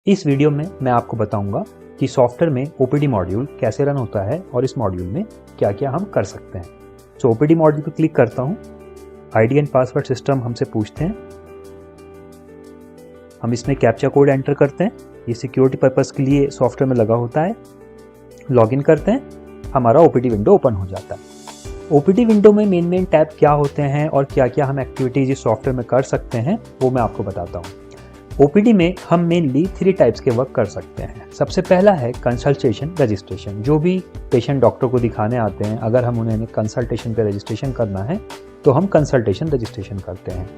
इस वीडियो में मैं आपको बताऊंगा कि सॉफ्टवेयर में ओपीडी मॉड्यूल कैसे रन होता है और इस मॉड्यूल में क्या क्या हम कर सकते हैं। तो ओपीडी मॉड्यूल पर क्लिक करता हूं, आईडी एंड पासवर्ड सिस्टम हमसे पूछते हैं, हम इसमें कैप्चा कोड एंटर करते हैं, ये सिक्योरिटी पर्पस के लिए सॉफ्टवेयर में लगा होता है। लॉगिन करते हैं, हमारा ओपीडी विंडो ओपन हो जाता है। ओपीडी विंडो में मेन टैब क्या होते हैं और क्या क्या हम एक्टिविटीज इस सॉफ्टवेयर में कर सकते हैं वो मैं आपको बताता हूँ। ओपीडी में हम मेनली 3 टाइप्स के वर्क कर सकते हैं। सबसे पहला है कंसल्टेशन रजिस्ट्रेशन। जो भी पेशेंट डॉक्टर को दिखाने आते हैं, अगर हम उन्हें कंसल्टेशन पे रजिस्ट्रेशन करना है तो हम कंसल्टेशन रजिस्ट्रेशन करते हैं।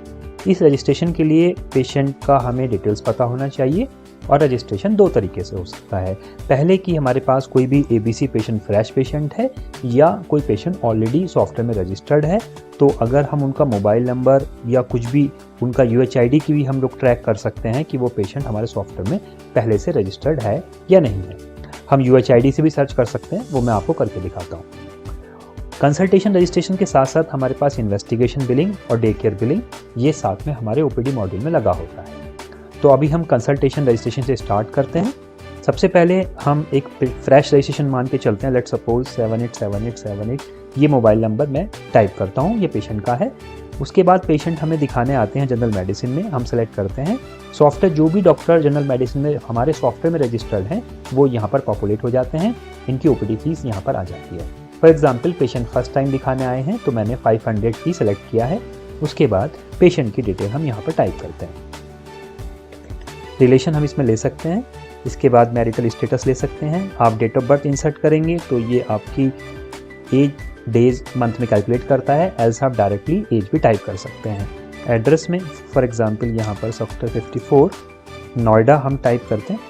इस रजिस्ट्रेशन के लिए पेशेंट का हमें डिटेल्स पता होना चाहिए और रजिस्ट्रेशन 2 तरीके से हो सकता है। पहले कि हमारे पास कोई भी एबीसी पेशेंट फ्रेश पेशेंट है या कोई पेशेंट ऑलरेडी सॉफ्टवेयर में रजिस्टर्ड है, तो अगर हम उनका मोबाइल नंबर या कुछ भी उनका यूएचआईडी की भी हम लोग ट्रैक कर सकते हैं कि वो पेशेंट हमारे सॉफ्टवेयर में पहले से रजिस्टर्ड है या नहीं है। हम यूएचआईडी से भी सर्च कर सकते हैं, वो मैं आपको करके दिखाता हूँ। कंसल्टेशन रजिस्ट्रेशन के साथ साथ हमारे पास इन्वेस्टिगेशन बिलिंग और डे केयर बिलिंग ये साथ में हमारे ओपीडी मॉड्यूल में लगा होता है। तो अभी हम कंसल्टेशन रजिस्ट्रेशन से स्टार्ट करते हैं। सबसे पहले हम एक फ्रेश रजिस्ट्रेशन मान के चलते हैं। लेट्स सपोज 787878 ये मोबाइल नंबर मैं टाइप करता हूँ, ये पेशेंट का है। उसके बाद पेशेंट हमें दिखाने आते हैं जनरल मेडिसिन में, हम सेलेक्ट करते हैं सॉफ्टवेयर। जो भी डॉक्टर जनरल मेडिसिन में हमारे सॉफ्टवेयर में रजिस्टर्ड हैं वो यहाँ पर पॉपुलेट हो जाते हैं, इनकी ओपीडी फीस यहाँ पर आ जाती है। For example patient first time दिखाने आए हैं तो मैंने 500 फी सेलेक्ट किया है। उसके बाद पेशेंट की डिटेल हम यहाँ पर टाइप करते हैं। रिलेशन हम इसमें ले सकते हैं। इसके बाद मैरिटल स्टेटस ले सकते हैं। आप डेट ऑफ बर्थ इंसर्ट करेंगे तो ये आपकी एज डेज मंथ में कैलकुलेट करता है, एल्स आप डायरेक्टली एज भी टाइप कर सकते हैं। एड्रेस में फॉर एग्जांपल यहाँ पर सेक्टर 54 नोएडा हम टाइप करते हैं।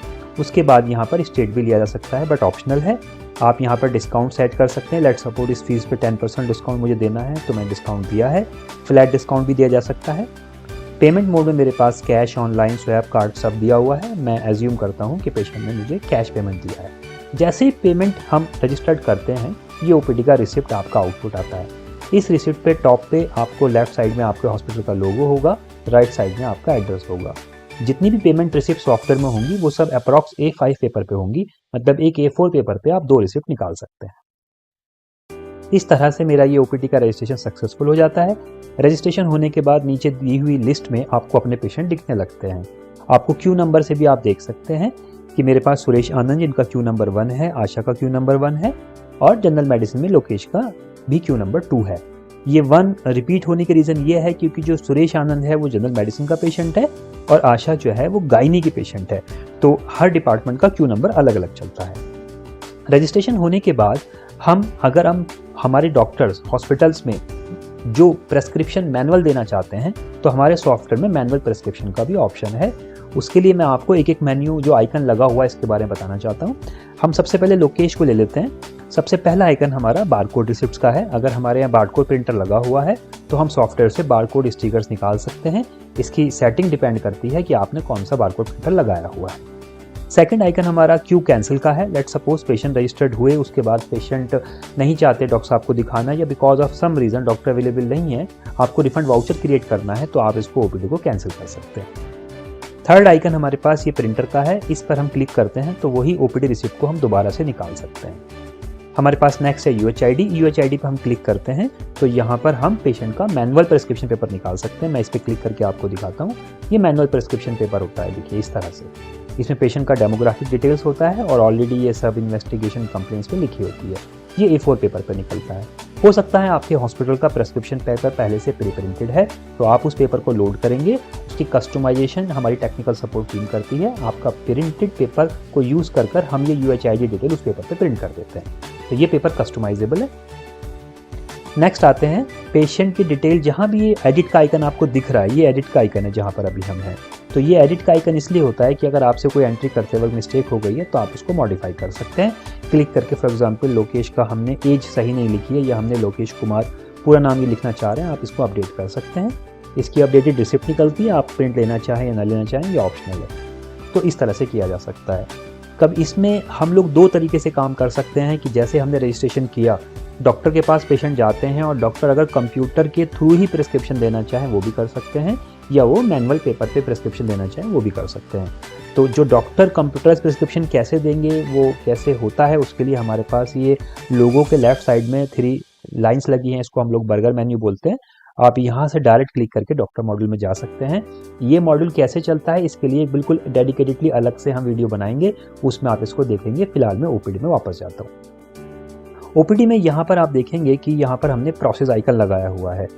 उसके बाद यहाँ पर स्टेट भी लिया जा सकता है बट ऑप्शनल है। आप यहाँ पर डिस्काउंट सेट कर सकते हैं। लेट्स सपोज इस फीस पे 10% डिस्काउंट मुझे देना है तो मैं डिस्काउंट दिया है। फ्लैट डिस्काउंट भी दिया जा सकता है। पेमेंट मोड में मेरे पास कैश, ऑनलाइन, स्वैप, कार्ड सब दिया हुआ है। मैं एज्यूम करता हूँ कि पेशेंट ने मुझे कैश पेमेंट दिया है। जैसे ही पेमेंट हम रजिस्टर्ड करते हैं ये ओपीडी का रिसिप्ट आपका आउटपुट आता है। इस रिसिप्ट पे टॉप पे आपको लेफ्ट साइड में आपके हॉस्पिटल का लोगो होगा, राइट साइड में आपका एड्रेस होगा। जितनी भी पेमेंट रिसिप्ट सॉफ्टवेयर में होंगी वो सब अप्रॉक्स A5 पेपर पे होंगी, मतलब एक A4 पेपर पे आप 2 रिसिप्ट निकाल सकते हैं। इस तरह से मेरा ये ओपीडी का रजिस्ट्रेशन सक्सेसफुल हो जाता है। रजिस्ट्रेशन होने के बाद नीचे दी हुई लिस्ट में आपको अपने पेशेंट दिखने लगते हैं। आपको क्यू नंबर से भी आप देख सकते हैं कि मेरे पास सुरेश आनंद जिनका क्यू नंबर 1 है, आशा का क्यू नंबर 1 है और जनरल मेडिसिन में लोकेश का भी क्यू नंबर 2 है। ये 1 रिपीट होने के रीज़न ये है क्योंकि जो सुरेश आनंद है वो जनरल मेडिसिन का पेशेंट है और आशा जो है वो गायनी की पेशेंट है, तो हर डिपार्टमेंट का क्यू नंबर अलग अलग चलता है। रजिस्ट्रेशन होने के बाद अगर हम हमारे डॉक्टर्स हॉस्पिटल्स में जो प्रेस्क्रिप्शन मैनुअल देना चाहते हैं तो हमारे सॉफ्टवेयर में मैनुअल प्रेस्क्रिप्शन का भी ऑप्शन है। उसके लिए मैं आपको एक एक मेन्यू जो आइकन लगा हुआ है इसके बारे में बताना चाहता हूँ। हम सबसे पहले लोकेश को ले लेते हैं। सबसे पहला आइकन हमारा बारकोड रिसिप्ट्स का है। अगर हमारे यहाँ बारकोड प्रिंटर लगा हुआ है तो हम सॉफ्टवेयर से बारकोड स्टिकर्स निकाल सकते हैं। इसकी सेटिंग डिपेंड करती है कि आपने कौन सा बारकोड प्रिंटर लगाया हुआ है। सेकंड आइकन हमारा क्यू कैंसिल का है। लेट्स सपोज पेशेंट रजिस्टर्ड हुए, उसके बाद पेशेंट नहीं चाहते डॉक्टर साहब को दिखाना या because of some reason doctor available नहीं है, आपको रिफंड वाउचर क्रिएट करना है तो आप इसको ओपीडी को कैंसिल कर सकते हैं। थर्ड आइकन हमारे पास ये प्रिंटर का है। इस पर हम क्लिक करते हैं तो वही ओपीडी रिसिप्ट को हम दोबारा से निकाल सकते हैं। हमारे पास नेक्स्ट है यूएचआईडी। यूएचआईडी पर हम क्लिक करते हैं तो यहाँ पर हम पेशेंट का मैनुअल प्रेस्क्रिप्शन पेपर निकाल सकते हैं। मैं इस पर क्लिक करके आपको दिखाता हूँ। ये मैनुअल प्रेस्क्रिप्शन पेपर होता है, देखिए इस तरह से। इसमें पेशेंट का डेमोग्राफिक डिटेल्स होता है और ऑलरेडी ये सब इन्वेस्टिगेशन कंप्लेंट्स पे लिखी होती है। ये A4 पेपर पे निकलता है। हो सकता है आपके हॉस्पिटल का प्रेस्क्रिप्शन पेपर पहले से प्री प्रिंटेड है तो आप उस पेपर को लोड करेंगे। उसकी कस्टमाइजेशन हमारी टेक्निकल सपोर्ट टीम करती है। आपका प्रिंटेड पेपर को यूज़ कर हम ये यूएचआईडी डिटेल उस पेपर पे प्रिंट कर देते हैं, तो ये पेपर कस्टमाइजेबल है। नेक्स्ट आते हैं पेशेंट की डिटेल। जहाँ भी ये एडिट का आइकन आपको दिख रहा है ये एडिट का आइकन है जहाँ पर अभी हम हैं। तो ये एडिट का आइकन इसलिए होता है कि अगर आपसे कोई एंट्री करते वक्त मिस्टेक हो गई है तो आप उसको मॉडिफाई कर सकते हैं क्लिक करके। फॉर एग्जांपल लोकेश का हमने एज सही नहीं लिखी है या हमने लोकेश कुमार पूरा नाम ये लिखना चाह रहे हैं, आप इसको अपडेट कर सकते हैं। इसकी अपडेटेड रिसिप्ट निकलती है, आप प्रिंट लेना चाहें या ना लेना चाहें ये ऑप्शनल है। तो इस तरह से किया जा सकता है। कब इसमें हम लोग 2 तरीके से काम कर सकते हैं कि जैसे हमने रजिस्ट्रेशन किया, डॉक्टर के पास पेशेंट जाते हैं और डॉक्टर अगर कंप्यूटर के थ्रू ही प्रिस्क्रिप्शन देना चाहें वो भी कर सकते हैं, या वो मैनुअल पेपर पे प्रिस्क्रिप्शन देना चाहें वो भी कर सकते हैं। तो जो डॉक्टर कंप्यूटराइज प्रिस्क्रिप्शन कैसे देंगे, वो कैसे होता है, उसके लिए हमारे पास ये लोगो के लेफ्ट साइड में 3 लाइंस लगी हैं, इसको हम लोग बर्गर मेन्यू बोलते हैं। आप यहाँ से डायरेक्ट क्लिक करके डॉक्टर मॉड्यूल में जा सकते हैं। ये मॉड्यूल कैसे चलता है इसके लिए बिल्कुल डेडिकेटेडली अलग से हम वीडियो बनाएंगे, उसमें आप इसको देखेंगे। फिलहाल मैं ओपीडी में वापस जाता हूँ। ओपीडी में यहाँ पर आप देखेंगे कि यहाँ पर हमने प्रोसेस आइकन लगाया हुआ है।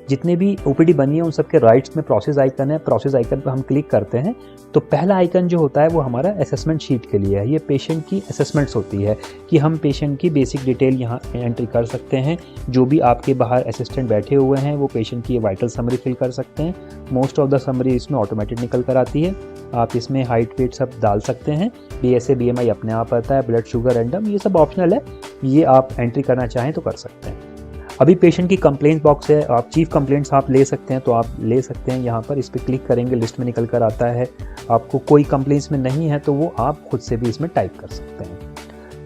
जितने भी ओपीडी बनी है उन सबके राइट्स में प्रोसेस आइकन है। प्रोसेस आइकन पर हम क्लिक करते हैं तो पहला आइकन जो होता है वो हमारा असेसमेंट शीट के लिए है। ये पेशेंट की असेसमेंट्स होती है कि हम पेशेंट की बेसिक डिटेल यहाँ एंट्री कर सकते हैं। जो भी आपके बाहर असिस्टेंट बैठे हुए हैं वो पेशेंट की वाइटल समरी फिल कर सकते हैं। मोस्ट ऑफ द समरी इसमें ऑटोमेटिक निकल कर आती है। आप इसमें हाइट वेट सब डाल सकते हैं। BSA BMI अपने आप आता है, ब्लड शुगर रैंडम, ये सब ऑप्शनल है, ये आप एंट्री करना चाहें तो कर सकते हैं। अभी पेशेंट की कंप्लेंट बॉक्स है, आप चीफ कंप्लेंट्स आप ले सकते हैं तो आप ले सकते हैं। यहाँ पर इस पर क्लिक करेंगे, लिस्ट में निकल कर आता है। आपको कोई कंप्लेंट्स में नहीं है तो वो आप खुद से भी इसमें टाइप कर सकते हैं।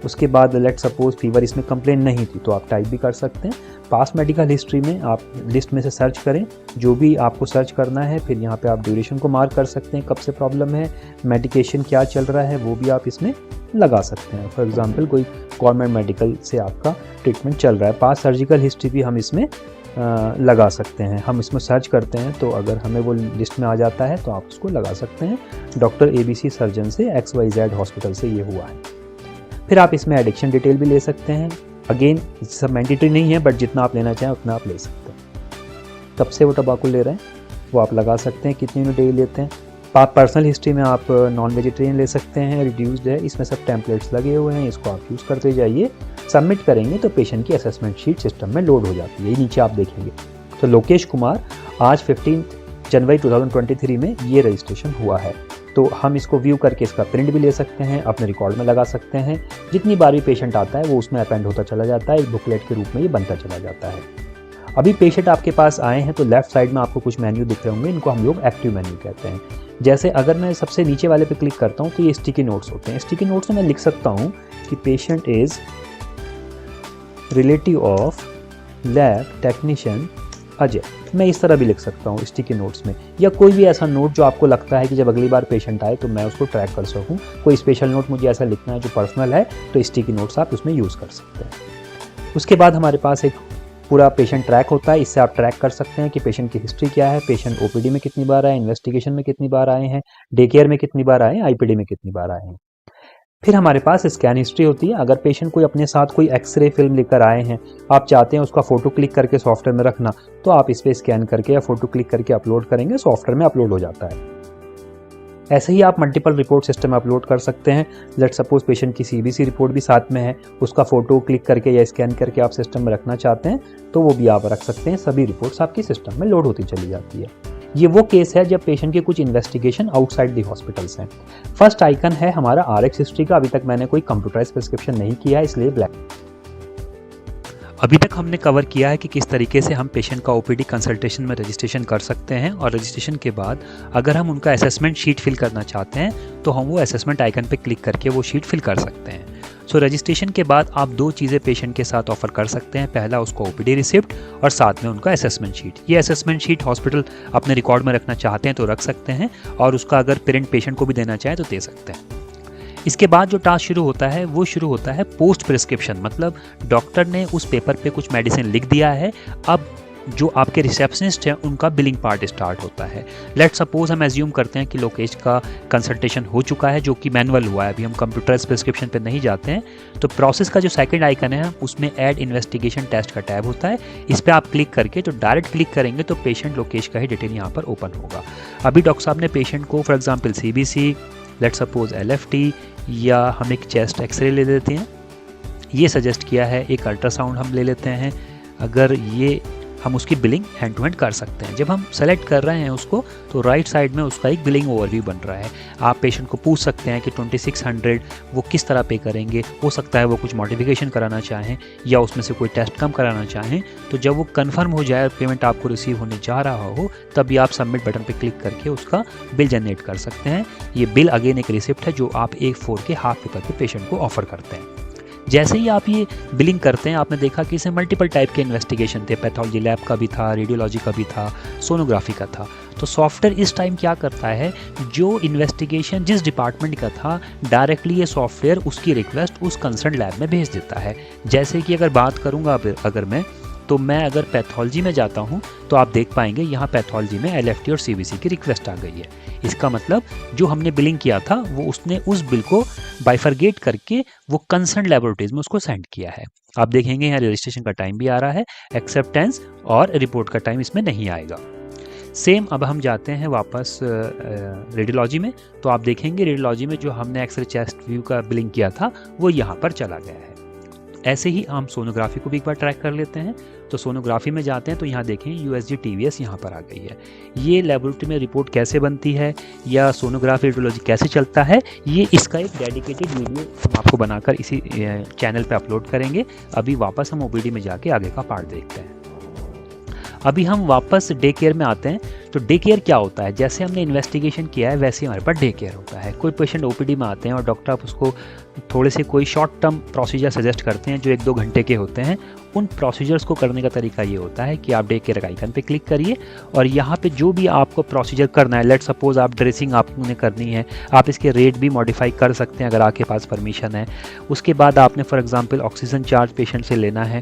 उसके बाद लेट सपोज फीवर, इसमें कंप्लेंट नहीं थी तो आप टाइप भी कर सकते हैं। पास्ट मेडिकल हिस्ट्री में आप लिस्ट में से सर्च करें जो भी आपको सर्च करना है, फिर यहाँ पे आप ड्यूरेशन को मार्क कर सकते हैं, कब से प्रॉब्लम है, मेडिकेशन क्या चल रहा है वो भी आप इसमें लगा सकते हैं। फॉर एग्जांपल कोई गवर्नमेंट मेडिकल से आपका ट्रीटमेंट चल रहा है, पास्ट सर्जिकल हिस्ट्री भी हम इसमें लगा सकते हैं। हम इसमें सर्च करते हैं तो अगर हमें वो लिस्ट में आ जाता है तो आप उसको लगा सकते हैं। डॉक्टर ABC सर्जन से XYZ हॉस्पिटल से ये हुआ है। फिर आप इसमें एडिक्शन डिटेल भी ले सकते हैं। अगेन सब मैंडेटरी नहीं है बट जितना आप लेना चाहें उतना आप ले सकते हैं। कब से वो टबाकू ले रहे हैं वो आप लगा सकते हैं, कितनी यूनिट डेली लेते हैं। पर्सनल हिस्ट्री में आप नॉन वेजिटेरियन ले सकते हैं, रिड्यूस्ड है, इसमें सब टेम्पलेट्स लगे हुए हैं, इसको आप यूज़ करते जाइए। सबमिट करेंगे तो पेशेंट की असेसमेंट शीट सिस्टम में लोड हो जाती है। ये नीचे आप देखेंगे। तो लोकेश कुमार आज 15 जनवरी 2023 में ये रजिस्ट्रेशन हुआ है। तो हम इसको व्यू करके इसका प्रिंट भी ले सकते हैं, अपने रिकॉर्ड में लगा सकते हैं। जितनी बार भी पेशेंट आता है वो उसमें अपेंड होता चला जाता है, एक बुकलेट के रूप में ये बनता चला जाता है। अभी पेशेंट आपके पास आए हैं तो लेफ्ट साइड में आपको कुछ मेन्यू दिख रहे होंगे, इनको हम लोग एक्टिव मेन्यू कहते हैं। जैसे अगर मैं सबसे नीचे वाले पे क्लिक करता हूँ तो ये स्टिकी नोट्स होते हैं। स्टिकी नोट्स में मैं लिख सकता हूँ कि patient is relative of lab technician Ajay. मैं इस तरह भी लिख सकता हूँ स्टिकी नोट्स में, या कोई भी ऐसा नोट जो आपको लगता है कि जब अगली बार पेशेंट आए तो मैं उसको ट्रैक कर सकूँ। कोई स्पेशल नोट मुझे ऐसा लिखना है जो पर्सनल है तो स्टिकी नोट्स आप उसमें यूज़ कर सकते हैं। उसके बाद हमारे पास एक पूरा पेशेंट ट्रैक होता है। इससे आप ट्रैक कर सकते हैं कि पेशेंट की हिस्ट्री क्या है, पेशेंट OPD में कितनी बार आए, इन्वेस्टिगेशन में कितनी बार आए हैं, डे केयर में कितनी बार आए, IPD में कितनी बार आए हैं। फिर हमारे पास स्कैन हिस्ट्री होती है। अगर पेशेंट कोई अपने साथ कोई एक्सरे फिल्म लेकर आए हैं, आप चाहते हैं उसका फोटो क्लिक करके सॉफ्टवेयर में रखना, तो आप इस पर स्कैन करके या फोटो क्लिक करके अपलोड करेंगे, सॉफ्टवेयर में अपलोड हो जाता है। ऐसे ही आप मल्टीपल रिपोर्ट सिस्टम में अपलोड कर सकते हैं। लेट सपोज पेशेंट की CBC रिपोर्ट भी साथ में है, उसका फोटो क्लिक करके या स्कैन करके आप सिस्टम में रखना चाहते हैं तो वो भी आप रख सकते हैं। सभी रिपोर्ट्स आपकी सिस्टम में लोड होती चली जाती है। ये वो केस है जब पेशेंट की कुछ इन्वेस्टिगेशन आउटसाइड दी हॉस्पिटल्स हैं। फर्स्ट आइकन है हमारा RX हिस्ट्री का। अभी तक मैंने कोई कंप्यूटराइज प्रिस्क्रिप्शन नहीं किया है इसलिए ब्लैक। अभी तक हमने कवर किया है कि किस तरीके से हम पेशेंट का OPD कंसल्टेशन में रजिस्ट्रेशन कर सकते हैं, और रजिस्ट्रेशन के बाद अगर हम उनका असेसमेंट शीट फिल करना चाहते हैं तो हम वो असेसमेंट आइकन पे क्लिक करके वो शीट फिल कर सकते हैं। सो रजिस्ट्रेशन के बाद आप 2 चीज़ें पेशेंट के साथ ऑफर कर सकते हैं। पहला उसको OPD रिसिप्ट और साथ में उनका असेसमेंट शीट। ये असेसमेंट शीट हॉस्पिटल अपने रिकॉर्ड में रखना चाहते हैं तो रख सकते हैं, और उसका अगर प्रिंट पेशेंट को भी देना चाहें तो दे सकते हैं। इसके बाद जो टास्क शुरू होता है वो शुरू होता है पोस्ट प्रिस्क्रिप्शन, मतलब डॉक्टर ने उस पेपर पे कुछ मेडिसिन लिख दिया है, अब जो आपके रिसेप्शनिस्ट हैं उनका बिलिंग पार्ट स्टार्ट होता है। लेट सपोज हम एज्यूम करते हैं कि लोकेश का कंसल्टेशन हो चुका है जो कि मैनुअल हुआ है, अभी हम कंप्यूटराइज प्रिस्क्रिप्शन पे नहीं जाते हैं। तो प्रोसेस का जो सेकंड आइकन है उसमें ऐड इन्वेस्टिगेशन टेस्ट का टैब होता है। इस पर आप क्लिक करके जो डायरेक्ट क्लिक करेंगे तो पेशेंट लोकेश का ही डिटेल यहाँ पर ओपन होगा। अभी डॉक्टर साहब ने पेशेंट को for example CBC, let suppose LFT या हम एक चेस्ट एक्सरे ले लेते हैं, ये सजेस्ट किया है। एक अल्ट्रासाउंड हम ले लेते हैं, अगर ये हम उसकी बिलिंग हैंड टू हैंड कर सकते हैं। जब हम सेलेक्ट कर रहे हैं उसको तो राइट साइड में उसका एक बिलिंग ओवरव्यू बन रहा है। आप पेशेंट को पूछ सकते हैं कि 2600 वो किस तरह पे करेंगे। हो सकता है वो कुछ मॉडिफिकेशन कराना चाहें या उसमें से कोई टेस्ट कम कराना चाहें। तो जब वो कंफर्म हो जाए, पेमेंट आपको रिसीव होने जा रहा हो, तभी आप सबमिट बटन पे क्लिक करके उसका बिल जनरेट कर सकते हैं। ये बिल अगेन एक रिसिप्ट है जो आप A4 के हाफ पेपर पे पेशेंट को ऑफर करते हैं। जैसे ही आप ये बिलिंग करते हैं, आपने देखा कि इसमें मल्टीपल टाइप के इन्वेस्टिगेशन थे, पैथोलॉजी लैब का भी था, रेडियोलॉजी का भी था, सोनोग्राफी का था। तो सॉफ्टवेयर इस टाइम क्या करता है, जो इन्वेस्टिगेशन जिस डिपार्टमेंट का था डायरेक्टली ये सॉफ्टवेयर उसकी रिक्वेस्ट उस कंसर्न लैब में भेज देता है। जैसे कि अगर बात करूँगा अगर मैं अगर पैथोलॉजी में जाता हूँ तो आप देख पाएंगे यहाँ पैथोलॉजी में LFT और CBC की रिक्वेस्ट आ गई है। इसका मतलब जो हमने बिलिंग किया था वो उसने उस बिल को बाइफरगेट करके वो कंसर्न लैबोरेटरीज में उसको सेंड किया है। आप देखेंगे यहाँ रजिस्ट्रेशन का टाइम भी आ रहा है, एक्सेप्टेंस और रिपोर्ट का टाइम इसमें नहीं आएगा। सेम अब हम जाते हैं वापस रेडियोलॉजी में, तो आप देखेंगे रेडियोलॉजी में जो हमने एक्सरे चेस्ट व्यू का बिलिंग किया था वो यहाँ पर चला गया है। ऐसे ही हम सोनोग्राफी को भी एक बार ट्रैक कर लेते हैं। तो सोनोग्राफी में जाते हैं तो यहाँ देखें USG TVS यहाँ पर आ गई है। ये लेबोरेटरी में रिपोर्ट कैसे बनती है या सोनोग्राफी रेडियोलॉजी कैसे चलता है, ये इसका एक डेडिकेटेड वीडियो हम आपको बनाकर इसी चैनल पे अपलोड करेंगे। अभी वापस हम OPD में जाके आगे का पार्ट देखते हैं। अभी हम वापस डे केयर में आते हैं। तो डे केयर क्या होता है, जैसे हमने इन्वेस्टिगेशन किया है वैसे हमारे पास डे केयर होता है। कोई पेशेंट OPD में आते हैं और डॉक्टर आप उसको थोड़े से कोई शॉर्ट टर्म प्रोसीजर सजेस्ट करते हैं जो 1-2 घंटे के होते हैं। उन प्रोसीजर्स को करने का तरीका ये होता है कि आप डे केयर आइकन पे क्लिक करिए और यहाँ पे जो भी आपको प्रोसीजर करना है, लेट सपोज आप ड्रेसिंग आपने करनी है, आप इसके रेट भी मॉडिफाई कर सकते हैं अगर आपके पास परमिशन है। उसके बाद आपने for example oxygen charge patient से लेना है,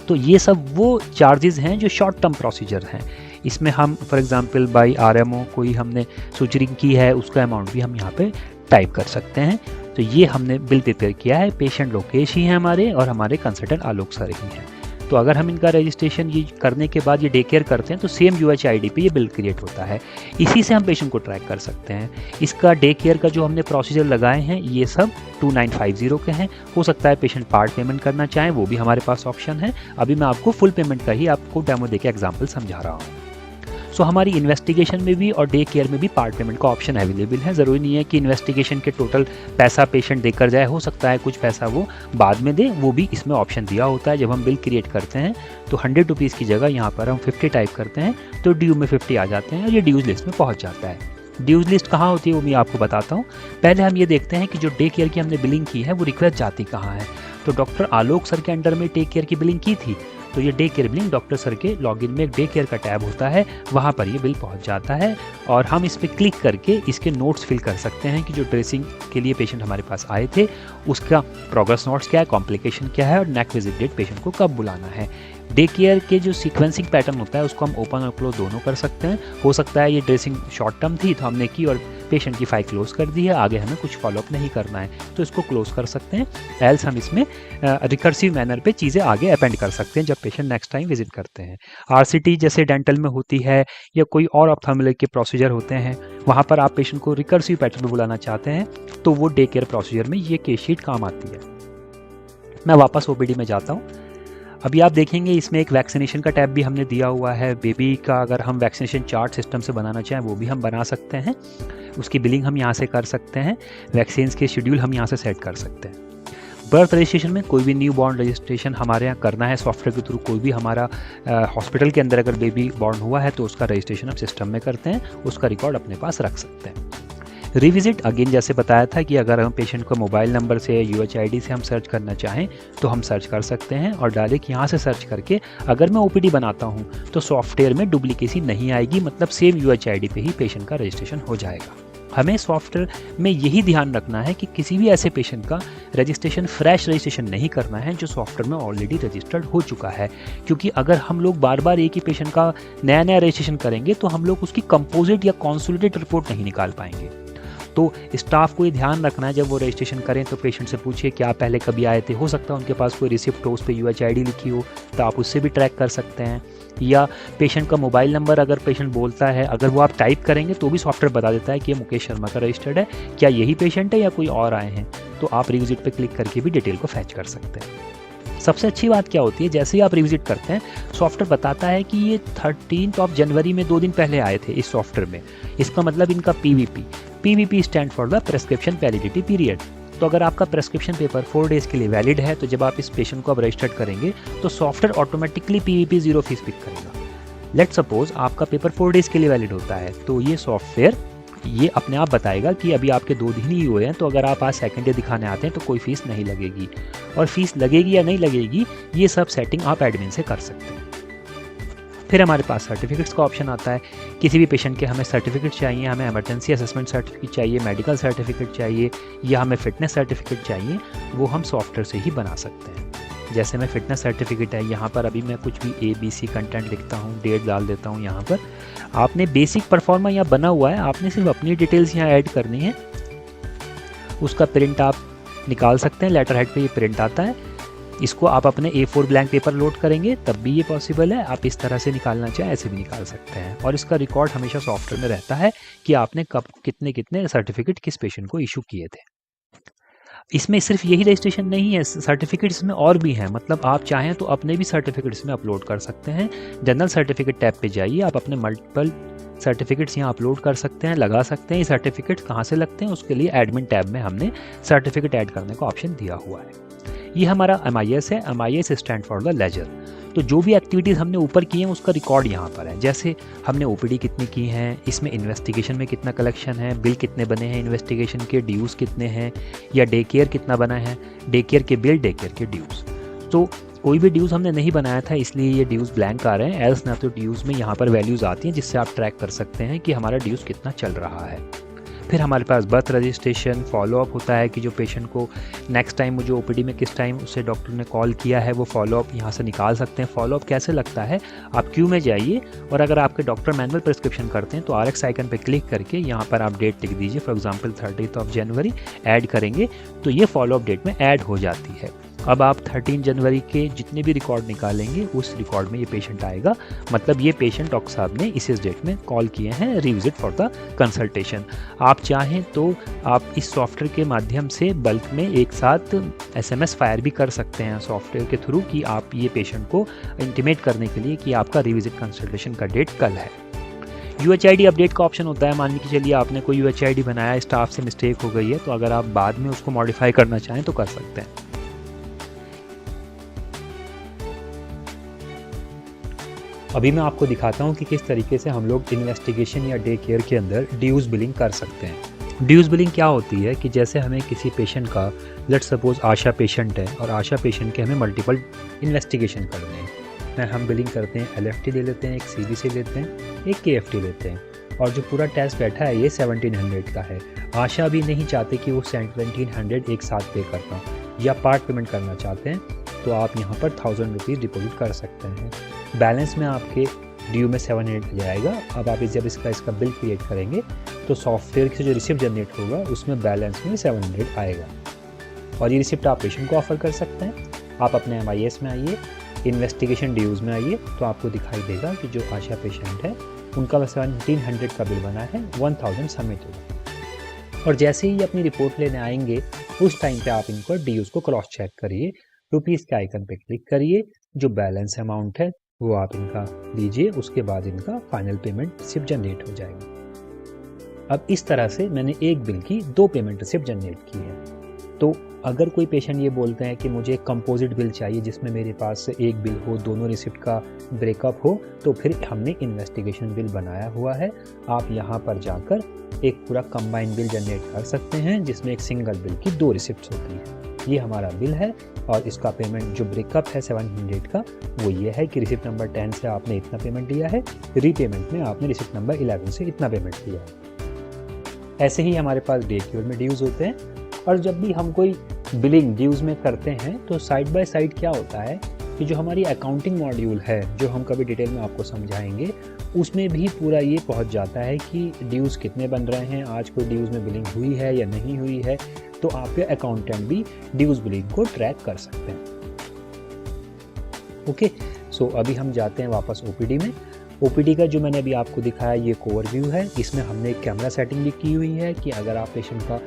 तो ये सब वो चार्जेस हैं जो शॉर्ट टर्म प्रोसीजर हैं। इसमें हम फॉर एग्जांपल बाई RMO कोई हमने सूचरिंग की है उसका अमाउंट भी हम यहाँ पे टाइप कर सकते हैं। तो ये हमने बिल प्रिपेयर किया है, पेशेंट लोकेश ही हैं हमारे और हमारे कंसल्टेंट आलोक सर ही हैं। तो अगर हम इनका रजिस्ट्रेशन ये करने के बाद ये डे केयर करते हैं तो सेम UHID पे ये बिल क्रिएट होता है। इसी से हम पेशेंट को ट्रैक कर सकते हैं। इसका डे केयर का जो हमने प्रोसीजर लगाए हैं ये सब 2950 के हैं। हो सकता है पेशेंट पार्ट पेमेंट करना चाहें, वो भी हमारे पास ऑप्शन है। अभी मैं आपको फुल पेमेंट का ही आपको डेमो देके एग्जाम्पल समझा रहा हूँ। सो हमारी इन्वेस्टिगेशन में भी और डे केयर में भी पार्ट पेमेंट का ऑप्शन अवेलेबल है। ज़रूरी नहीं है कि इन्वेस्टिगेशन के टोटल पैसा पेशेंट देकर जाए, हो सकता है कुछ पैसा वो बाद में दे, वो भी इसमें ऑप्शन दिया होता है। जब हम बिल क्रिएट करते हैं तो 100 रुपीज़ की जगह यहाँ पर हम 50 टाइप करते हैं तो ड्यू में 50 आ जाते हैं और ये ड्यूज लिस्ट में पहुँच जाता है। ड्यूज लिस्ट कहाँ होती है वो मैं आपको बताता हूँ। पहले हम ये देखते हैं कि जो डे केयर की हमने बिलिंग की है वो रिक्वेस्ट जाती कहाँ है। तो डॉक्टर आलोक सर के अंडर में डे केयर की बिलिंग की थी, तो ये day care billing doctor sir के लॉगिन में एक डे केयर का टैब होता है, वहाँ पर ये बिल पहुँच जाता है और हम इस पर क्लिक करके इसके नोट्स फिल कर सकते हैं कि जो ड्रेसिंग के लिए पेशेंट हमारे पास आए थे उसका प्रोग्रेस नोट्स क्या है, कॉम्प्लिकेशन क्या है और नेक्स्ट विजिट डेट पेशेंट को कब बुलाना है। डे केयर के जो सीक्वेंसिंग पैटर्न होता है उसको हम ओपन और क्लोज दोनों कर सकते हैं। हो सकता है ये ड्रेसिंग शॉर्ट टर्म थी तो हमने की और पेशेंट की फाइल क्लोज कर दी है, आगे हमें कुछ फॉलोअप नहीं करना है तो इसको क्लोज कर सकते हैं। एल्स हम इसमें रिकर्सिव मैनर पे चीज़ें आगे अपेंड कर सकते हैं जब पेशेंट नेक्स्ट टाइम विजिट करते हैं। RCT जैसे डेंटल में होती है या कोई और ऑप्थेल्मोलॉजी के प्रोसीजर होते हैं, वहाँ पर आप पेशेंट को रिकर्सिव पैटर्न में बुलाना चाहते हैं तो वो डे केयर प्रोसीजर में ये केस शीट काम आती है। मैं वापस OPD में जाता हूँ। अभी आप देखेंगे इसमें एक वैक्सीनेशन का टैब भी हमने दिया हुआ है। बेबी का अगर हम वैक्सीनेशन चार्ट सिस्टम से बनाना चाहें वो भी हम बना सकते हैं, उसकी बिलिंग हम यहाँ से कर सकते हैं, वैक्सीन के शेड्यूल हम यहाँ से सेट कर सकते हैं। बर्थ रजिस्ट्रेशन में कोई भी न्यू बॉर्न रजिस्ट्रेशन हमारे यहाँ करना है सॉफ्टवेयर के थ्रू, कोई भी हमारा हॉस्पिटल के अंदर अगर बेबी बॉर्न हुआ है तो उसका रजिस्ट्रेशन हम सिस्टम में करते हैं, उसका रिकॉर्ड अपने पास रख सकते हैं। रिविजिट अगेन जैसे बताया था कि अगर हम पेशेंट को मोबाइल नंबर से UHID से हम सर्च करना चाहें तो हम सर्च कर सकते हैं और डायरेक्ट यहाँ से सर्च करके अगर मैं OPD बनाता हूँ तो सॉफ्टवेयर में डुप्लीकेसी नहीं आएगी, मतलब सेम UHID पे ही पेशेंट का रजिस्ट्रेशन हो जाएगा। हमें सॉफ्टवेयर में यही ध्यान रखना है कि किसी भी ऐसे पेशेंट का रजिस्ट्रेशन फ्रेश रजिस्ट्रेशन नहीं करना है जो सॉफ्टवेयर में ऑलरेडी रजिस्टर्ड हो चुका है, क्योंकि अगर हम लोग बार बार एक ही पेशेंट का नया नया रजिस्ट्रेशन करेंगे तो हम लोग उसकी कंपोजिट या कॉन्सोलिडेटेड रिपोर्ट नहीं निकाल पाएंगे। तो स्टाफ को ये ध्यान रखना है जब वो रजिस्ट्रेशन करें तो पेशेंट से पूछिए कि आप पहले कभी आए थे। हो सकता है उनके पास कोई रिसिप्ट हो उस पर UHID लिखी हो तो आप उससे भी ट्रैक कर सकते हैं, या पेशेंट का मोबाइल नंबर अगर पेशेंट बोलता है अगर वो आप टाइप करेंगे तो भी सॉफ्टवेयर बता देता है कि ये मुकेश शर्मा का रजिस्टर्ड है, क्या यही पेशेंट है या कोई और आए हैं। तो आप रिविजिट पे क्लिक करके भी डिटेल को फैच कर सकते हैं। सबसे अच्छी बात क्या होती है, जैसे ही आप रिविजिट करते हैं सॉफ्टवेयर बताता है कि ये 13 जनवरी में 2 दिन पहले आए थे इस सॉफ्टवेयर में, इसका मतलब इनका PVP stand for the prescription validity period. तो अगर आपका प्रेस्क्रिप्शन पेपर 4 डेज़ के लिए वैलिड है तो जब आप इस पेशेंट को अब रजिस्टर्ड करेंगे तो software automatically PVP 0 fees pick करेगा। लेट सपोज आपका पेपर 4 डेज़ के लिए वैलिड होता है तो ये सॉफ्टवेयर ये अपने आप बताएगा कि अभी आपके 2 दिन ही हुए हैं, तो अगर आप आज सेकेंड डे दिखाने आते हैं तो कोई फीस नहीं लगेगी। और फीस लगेगी या नहीं लगेगी ये सब सेटिंग आप एडमिन से कर सकते हैं। फिर हमारे पास सर्टिफिकेट्स का ऑप्शन आता है। किसी भी पेशेंट के हमें सर्टिफिकेट चाहिए, हमें इमरजेंसी असेसमेंट सर्टिफिकेट चाहिए, मेडिकल सर्टिफिकेट चाहिए या हमें फ़िटनेस सर्टिफिकेट चाहिए, वो हम सॉफ्टवेयर से ही बना सकते हैं। जैसे मैं फ़िटनेस सर्टिफिकेट है, यहाँ पर अभी मैं कुछ भी ABC कंटेंट लिखता हूँ, डेट डाल देता हूँ। यहाँ पर आपने बेसिक परफॉर्मा यहाँ बना हुआ है, आपने सिर्फ अपनी डिटेल्स यहाँ ऐड करनी है। उसका प्रिंट आप निकाल सकते हैं, लेटर हेड पे ये प्रिंट आता है। इसको आप अपने A4 ब्लैंक पेपर लोड करेंगे तब भी ये पॉसिबल है। आप इस तरह से निकालना चाहें ऐसे भी निकाल सकते हैं। और इसका रिकॉर्ड हमेशा सॉफ्टवेयर में रहता है कि आपने कब कितने कितने सर्टिफिकेट किस पेशेंट को इशू किए थे। इसमें सिर्फ यही रजिस्ट्रेशन नहीं है, सर्टिफिकेट्स में और भी हैं। मतलब आप चाहें तो अपने भी सर्टिफिकेट्स में अपलोड कर सकते हैं। जनरल सर्टिफिकेट टैब पे जाइए, आप अपने मल्टीपल सर्टिफिकेट्स यहाँ अपलोड कर सकते हैं, लगा सकते हैं। ये सर्टिफिकेट्स कहाँ से लगते हैं उसके लिए एडमिन टैब में हमने सर्टिफिकेट ऐड करने का ऑप्शन दिया हुआ है। ये हमारा MIS है। MIS stand for the ledger. तो जो भी एक्टिविटीज़ हमने ऊपर की हैं उसका रिकॉर्ड यहाँ पर है। जैसे हमने OPD कितनी की हैं, इसमें इन्वेस्टिगेशन में कितना कलेक्शन है, बिल कितने बने हैं इन्वेस्टिगेशन के, ड्यूज़ कितने हैं, या डे केयर कितना बना है, डे केयर के बिल, डे केयर के ड्यूज़। तो कोई भी ड्यूज़ हमने नहीं बनाया था इसलिए ये ड्यूज़ ब्लैंक आ रहे हैं। एल्स ना तो ड्यूज़ में यहाँ पर वैल्यूज़ आती हैं जिससे आप ट्रैक कर सकते हैं कि हमारा ड्यूज़ कितना चल रहा है। फिर हमारे पास बर्थ रजिस्ट्रेशन, फॉलोअप होता है कि जो पेशेंट को नेक्स्ट टाइम मुझे OPD में किस टाइम उससे डॉक्टर ने कॉल किया है, वो फॉलोअप यहाँ से निकाल सकते हैं। फॉलोअप कैसे लगता है, आप क्यू में जाइए और अगर आपके डॉक्टर मैनुअल प्रिस्क्रिप्शन करते हैं तो RX आइकन पर क्लिक करके यहाँ पर आप डेट लिख दीजिए, फॉर एग्जाम्पल 30 जनवरी ऐड करेंगे तो ये फॉलोअप डेट में ऐड हो जाती है। अब आप 13 जनवरी के जितने भी रिकॉर्ड निकालेंगे उस रिकॉर्ड में ये पेशेंट आएगा। मतलब ये पेशेंट डॉक्टर साहब ने इस डेट में कॉल किए हैं, रिविजिट फॉर द कंसल्टेशन। आप चाहें तो आप इस सॉफ्टवेयर के माध्यम से बल्क में एक साथ SMS फायर भी कर सकते हैं सॉफ्टवेयर के थ्रू कि आप ये पेशेंट को इंटीमेट करने के लिए कि आपका रिविजिट कंसल्टेशन का डेट कल है। UHID अपडेट का ऑप्शन होता है। मान लीजिए चलिए आपने कोई UHID बनाया, स्टाफ से मिस्टेक हो गई है, तो अगर आप बाद में उसको मॉडिफाई करना चाहें तो कर सकते हैं। अभी मैं आपको दिखाता हूँ कि किस तरीके से हम लोग इन्वेस्टिगेशन या डे केयर के अंदर ड्यूज़ बिलिंग कर सकते हैं। ड्यूज़ बिलिंग क्या होती है कि जैसे हमें किसी पेशेंट का, लेट्स सपोज आशा पेशेंट है और आशा पेशेंट के हमें मल्टीपल इन्वेस्टिगेशन करने हैं, हम बिलिंग करते हैं, LFT ले लेते हैं, एक CBC लेते हैं, एक KFT लेते हैं और जो पूरा टेस्ट बैठा है ये 1700 का है। आशा भी नहीं चाहते कि वो 1700 एक साथ पे करना या पार्ट पेमेंट करना चाहते हैं, तो आप यहाँ पर 1000 रुपीज़ डिपॉजिट कर सकते हैं। बैलेंस में आपके ड्यू में 700 जाएगा। अब आप जब इसका बिल क्रिएट करेंगे तो सॉफ्टवेयर से जो रिसिप्ट जनरेट होगा उसमें बैलेंस में 700 आएगा और ये रिसिप्ट आप पेशेंट को ऑफर कर सकते हैं। आप अपने MIS में आइए, इन्वेस्टिगेशन ड्यूज़ में आइए तो आपको दिखाई देगा कि जो आशा पेशेंट है उनका 1700 का बिल बना है, 1000 सबमिट होगा। और जैसे ही अपनी रिपोर्ट लेने आएंगे उस टाइम पे आप इनको ड्यूज़ को क्रॉस चेक करिए, रुपीज़ के आइकन पे क्लिक करिए, जो बैलेंस अमाउंट है वो आप इनका दीजिए, उसके बाद इनका फाइनल पेमेंट रिसिप्ट जनरेट हो जाएगी। अब इस तरह से मैंने एक बिल की 2 पेमेंट रिसिप्ट जनरेट की है। तो अगर कोई पेशेंट ये बोलते हैं कि मुझे कंपोजिट बिल चाहिए जिसमें मेरे पास एक बिल हो, दोनों रिसिप्ट का ब्रेकअप हो, तो फिर हमने इन्वेस्टिगेशन बिल बनाया हुआ है। आप यहाँ पर जाकर एक पूरा कंबाइंड बिल जनरेट कर सकते हैं जिसमें एक सिंगल बिल की 2 रिसिप्ट्स होती हैं। ये हमारा बिल है और इसका पेमेंट जो ब्रेकअप है 700 का वो ये है कि रिसिप्ट नंबर 10 से आपने इतना पेमेंट लिया है, रीपेमेंट में आपने रिसिप्ट नंबर 11 से इतना पेमेंट लिया है। ऐसे ही हमारे पास डे केयर में ड्यूज़ होते हैं। और जब भी हम कोई बिलिंग ड्यूज़ में करते हैं तो साइड बाय साइड क्या होता है कि जो हमारी अकाउंटिंग मॉड्यूल है, जो हम कभी डिटेल में आपको समझाएंगे, उसमें भी पूरा ये पहुंच जाता है कि ड्यूज़ कितने बन रहे हैं, आज कोई ड्यूज़ में बिलिंग हुई है या नहीं हुई है। तो आपके अकाउंटेंट भी ड्यूज़ बिलिंग को ट्रैक कर सकते हैं। ओके, सो अभी हम जाते हैं वापस OPD में। OPD का जो मैंने अभी आपको दिखाया ये ओवरव्यू है। इसमें हमने एक कैमरा सेटिंग भी की हुई है कि अगर आप पेशेंट का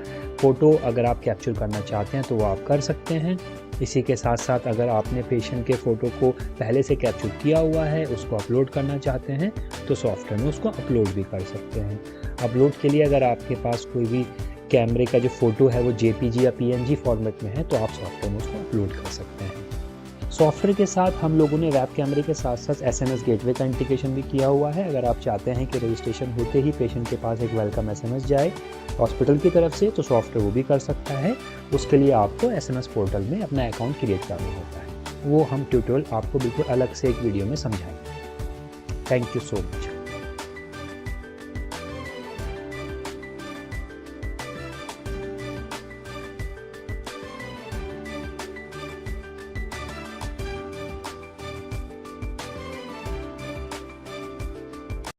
फ़ोटो अगर आप कैप्चर करना चाहते हैं तो वो आप कर सकते हैं। इसी के साथ साथ अगर आपने पेशेंट के फ़ोटो को पहले से कैप्चर किया हुआ है, उसको अपलोड करना चाहते हैं तो सॉफ्टवेयर में उसको अपलोड भी कर सकते हैं। अपलोड के लिए अगर आपके पास कोई भी कैमरे का जो फ़ोटो है वो JPG या PNG फॉर्मेट में है तो आप सॉफ्टवेयर में उसको अपलोड कर सकते हैं। सॉफ्टवेयर के साथ हम लोगों ने वेब कैमरे के साथ साथ SMS गेटवे का इंटीग्रेशन भी किया हुआ है। अगर आप चाहते हैं कि रजिस्ट्रेशन होते ही पेशेंट के पास एक वेलकम SMS जाए हॉस्पिटल की तरफ से, तो सॉफ्टवेयर वो भी कर सकता है। उसके लिए आपको SMS पोर्टल में अपना अकाउंट क्रिएट करना होता है। वो हम ट्यूटोरियल आपको बिल्कुल अलग से एक वीडियो में समझाएंगे। Thank you so much.